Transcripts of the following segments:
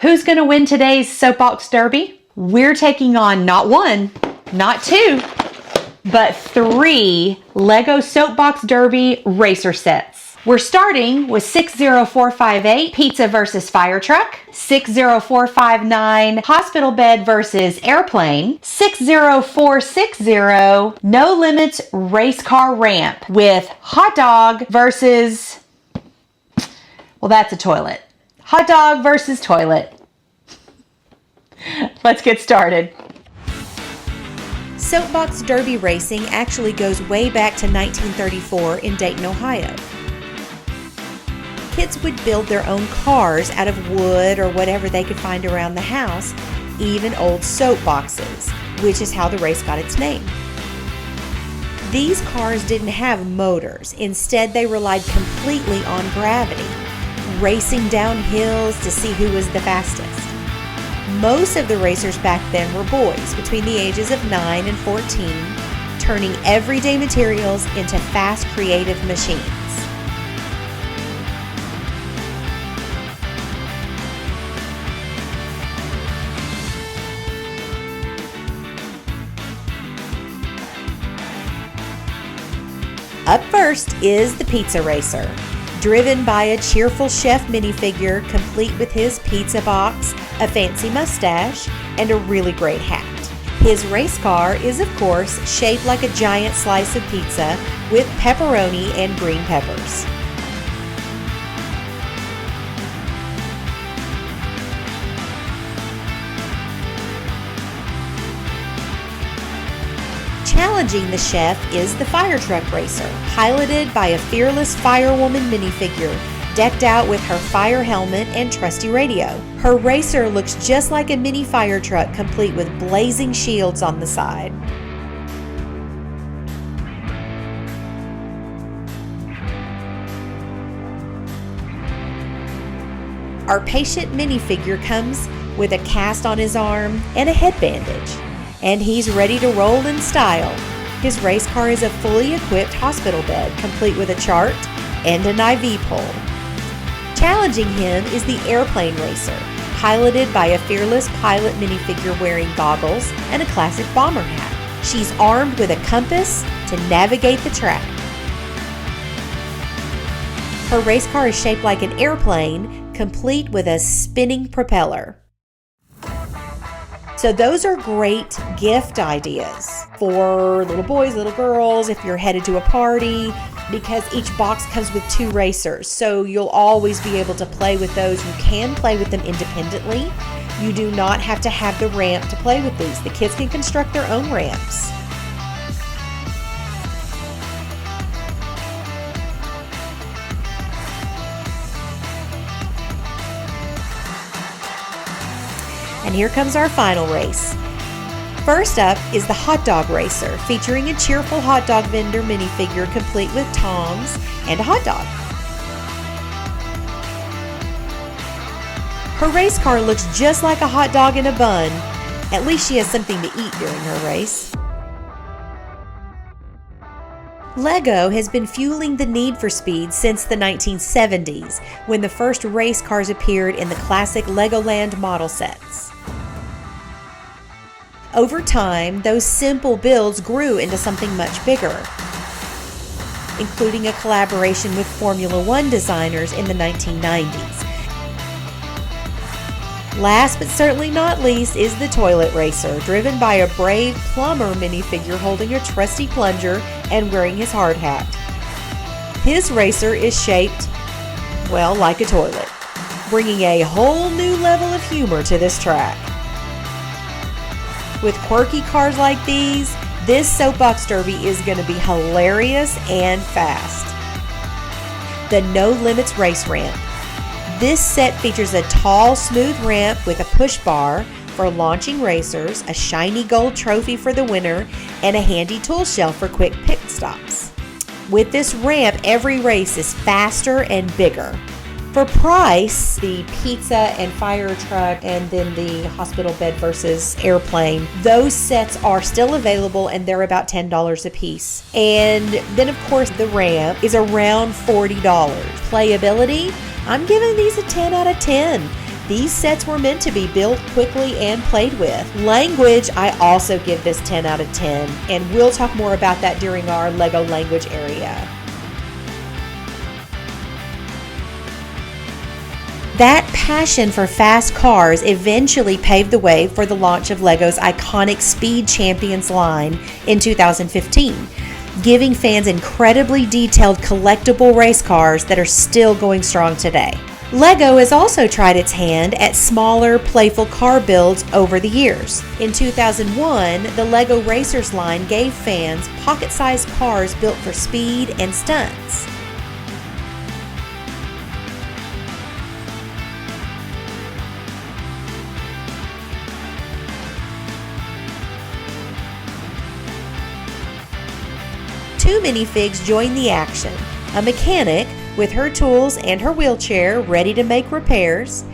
Who's going to win today's Soapbox Derby? We're taking on not one, not two, but 3 LEGO Soapbox Derby racer sets. We're starting with 60458 Pizza versus Fire Truck, 60459 Hospital Bed versus Airplane, 60460 No Limits Race Car Ramp with Hot Dog versus, well, that's a toilet. Hot Dog versus Toilet. Let's get started. Soapbox Derby racing actually goes way back to 1934 in Dayton, Ohio. Kids would build their own cars out of wood or whatever they could find around the house, even old soap boxes, which is how the race got its name. These cars didn't have motors. Instead, they relied completely on gravity, racing down hills to see who was the fastest. Most of the racers back then were boys between the ages of 9 and 14, turning everyday materials into fast, creative machines. Up first is the Pizza Racer, driven by a cheerful chef minifigure complete with his pizza box, a fancy mustache, and a really great hat. His race car is, of course, shaped like a giant slice of pizza with pepperoni and green peppers. Challenging the chef is the Fire Truck Racer, piloted by a fearless firewoman minifigure, decked out with her fire helmet and trusty radio. Her racer looks just like a mini fire truck, complete with blazing shields on the side. Our patient minifigure comes with a cast on his arm and a head bandage, and he's ready to roll in style. His race car is a fully equipped hospital bed, complete with a chart and an IV pole. Challenging him is the Airplane Racer, piloted by a fearless pilot minifigure wearing goggles and a classic bomber hat. She's armed with a compass to navigate the track. Her race car is shaped like an airplane, complete with a spinning propeller. So those are great gift ideas for little boys, little girls, if you're headed to a party, because each box comes with 2 racers. So you'll always be able to play with those. You can play with them independently. You do not have to have the ramp to play with these. The kids can construct their own ramps. And here comes our final race. First up is the Hot Dog Racer, featuring a cheerful hot dog vendor minifigure complete with tongs and a hot dog. Her race car looks just like a hot dog in a bun. At least she has something to eat during her race. LEGO has been fueling the need for speed since the 1970s, when the first race cars appeared in the classic Legoland model sets. Over time, those simple builds grew into something much bigger, including a collaboration with Formula One designers in the 1990s. Last but certainly not least is the Toilet Racer, driven by a brave plumber minifigure holding a trusty plunger and wearing his hard hat. His racer is shaped, well, like a toilet, bringing a whole new level of humor to this track. With quirky cars like these, this Soapbox Derby is going to be hilarious and fast. The No Limits Race Ramp. This set features a tall, smooth ramp with a push bar for launching racers, a shiny gold trophy for the winner, and a handy tool shelf for quick pit stops. With this ramp, every race is faster and bigger. For price, the pizza and fire truck and then the hospital bed versus airplane, those sets are still available and they're about $10 a piece. And then of course the ramp is around $40. Playability, I'm giving these a 10 out of 10. These sets were meant to be built quickly and played with. Language, I also give this 10 out of 10, and we'll talk more about that during our LEGO language area. That passion for fast cars eventually paved the way for the launch of LEGO's iconic Speed Champions line in 2015, giving fans incredibly detailed collectible race cars that are still going strong today. LEGO has also tried its hand at smaller, playful car builds over the years. In 2001, the LEGO Racers line gave fans pocket-sized cars built for speed and stunts. Two minifigs join the action: a mechanic with her tools and her wheelchair ready to make repairs,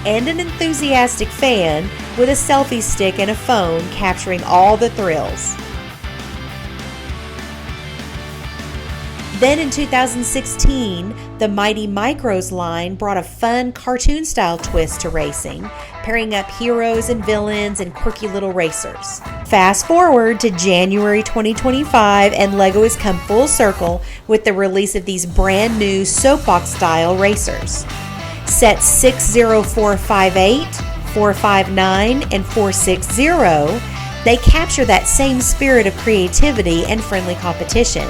and an enthusiastic fan with a selfie stick and a phone capturing all the thrills. Then in 2016, the Mighty Micros line brought a fun cartoon-style twist to racing, pairing up heroes and villains and quirky little racers. Fast forward to January 2025, and LEGO has come full circle with the release of these brand new soapbox-style racers. Sets 60458, 459, and 460, they capture that same spirit of creativity and friendly competition,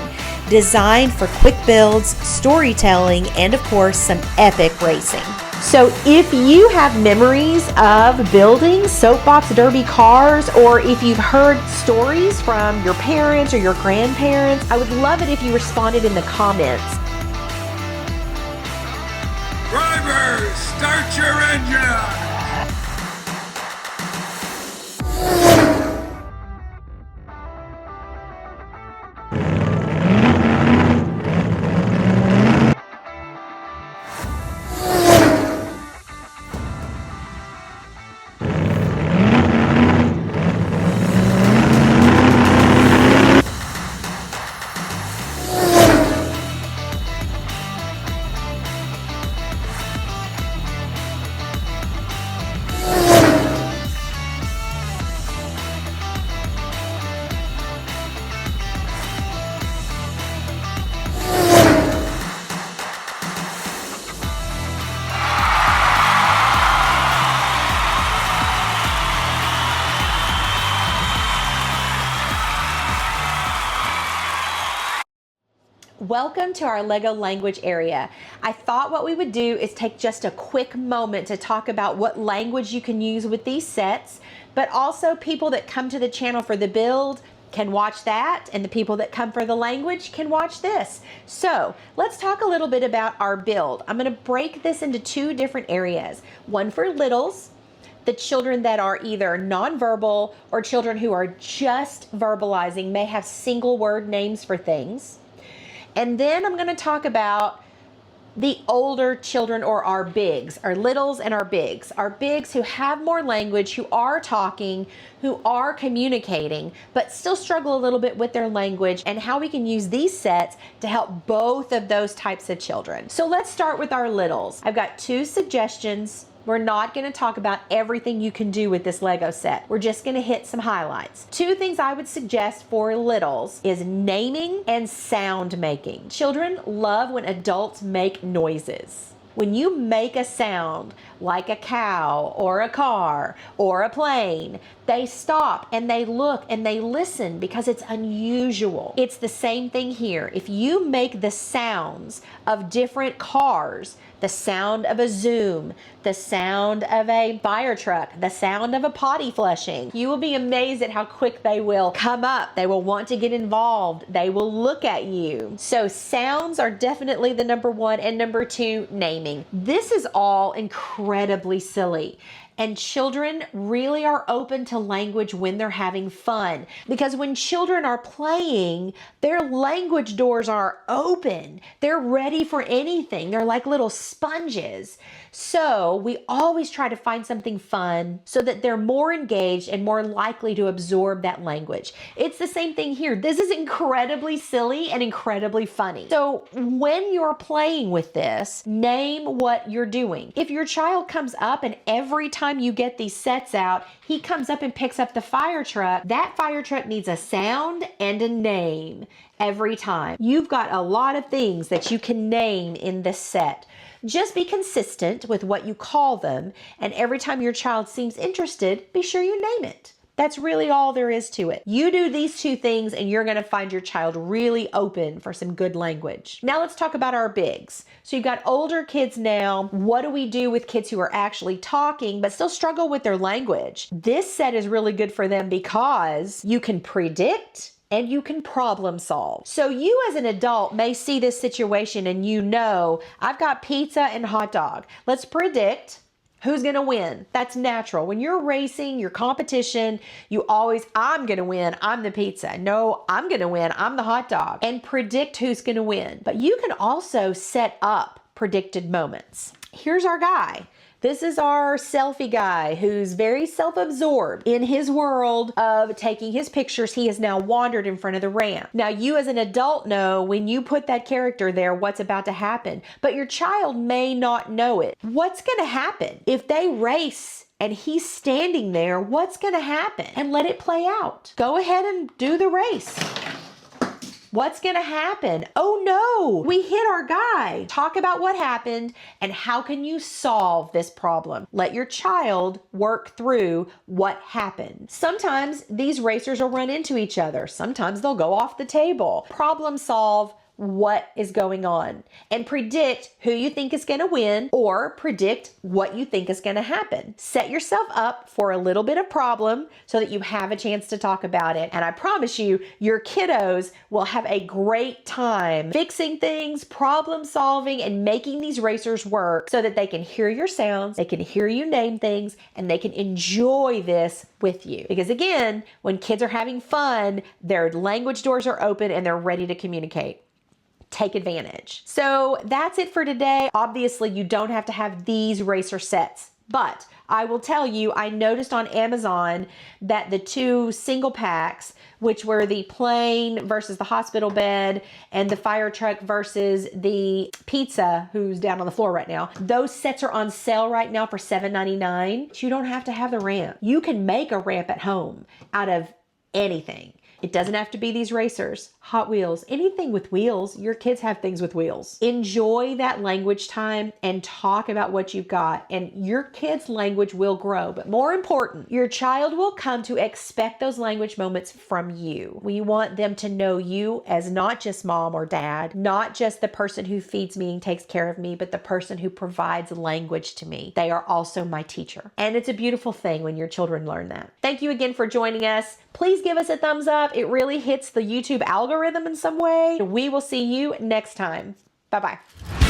designed for quick builds, storytelling, and of course some epic racing. So if you have memories of building soapbox derby cars, or if you've heard stories from your parents or your grandparents, I would love it if you responded in the comments. Drivers, start your engine! Welcome to our LEGO language area. I thought what we would do is take just a quick moment to talk about what language you can use with these sets, but also people that come to the channel for the build can watch that, and the people that come for the language can watch this. So let's talk a little bit about our build. I'm going to break this into two different areas. One for littles, the children that are either nonverbal or children who are just verbalizing, may have single word names for things. And then I'm going to talk about the older children, or our bigs, our littles and our bigs who have more language, who are talking, who are communicating, but still struggle a little bit with their language, and how we can use these sets to help both of those types of children. So let's start with our littles. I've got two suggestions. We're not going to talk about everything you can do with this LEGO set. We're just going to hit some highlights. Two things I would suggest for littles is naming and sound making. Children love when adults make noises. When you make a sound like a cow or a car or a plane, they stop and they look and they listen because it's unusual. It's the same thing here. If you make the sounds of different cars, the sound of a zoom, the sound of a fire truck, the sound of a potty flushing, you will be amazed at how quick they will come up. They will want to get involved. They will look at you. So sounds are definitely the number one, and number two, naming. This is all incredibly silly. And children really are open to language when they're having fun. Because when children are playing, their language doors are open. They're ready for anything. They're like little sponges. So we always try to find something fun so that they're more engaged and more likely to absorb that language. It's the same thing here. This is incredibly silly and incredibly funny. So when you're playing with this, name what you're doing. If your child comes up and every time you get these sets out, he comes up and picks up the fire truck, that fire truck needs a sound and a name every time. You've got a lot of things that you can name in this set. Just be consistent with what you call them, and every time your child seems interested, be sure you name it. That's really all there is to it. You do these two things and you're gonna find your child really open for some good language. Now let's talk about our bigs. So you've got older kids now. What do we do with kids who are actually talking but still struggle with their language? This set is really good for them because you can predict and you can problem solve. So you as an adult may see this situation and you know, I've got pizza and hot dog. Let's predict who's gonna win. That's natural. When you're racing, your competition, you always, I'm gonna win, I'm the pizza. No, I'm gonna win, I'm the hot dog. And predict who's gonna win. But you can also set up predicted moments. Here's our guy. This is our selfie guy who's very self-absorbed in his world of taking his pictures. He has now wandered in front of the ramp. Now you as an adult know when you put that character there, what's about to happen, but your child may not know it. What's gonna happen if they race and he's standing there? What's gonna happen? And let it play out. Go ahead and do the race. What's gonna happen? Oh no, we hit our guy. Talk about what happened and how can you solve this problem. Let your child work through what happened. Sometimes these racers will run into each other. Sometimes they'll go off the table. Problem solve what is going on and predict who you think is going to win or predict what you think is going to happen. Set yourself up for a little bit of problem so that you have a chance to talk about it. And I promise you, your kiddos will have a great time fixing things, problem solving, and making these racers work so that they can hear your sounds, they can hear you name things, and they can enjoy this with you. Because again, when kids are having fun, their language doors are open and they're ready to communicate. Take advantage. So that's it for today. Obviously, you don't have to have these racer sets, but I will tell you, I noticed on Amazon that the two single packs, which were the plane versus the hospital bed and the fire truck versus the pizza, who's down on the floor right now, those sets are on sale right now for $7.99. You don't have to have the ramp. You can make a ramp at home out of anything. It doesn't have to be these racers, Hot Wheels, anything with wheels. Your kids have things with wheels. Enjoy that language time and talk about what you've got, and your kids' language will grow. But more important, your child will come to expect those language moments from you. We want them to know you as not just mom or dad, not just the person who feeds me and takes care of me, but the person who provides language to me. They are also my teacher. And it's a beautiful thing when your children learn that. Thank you again for joining us. Please give us a thumbs up. It really hits the YouTube algorithm in some way. We will see you next time. Bye-bye.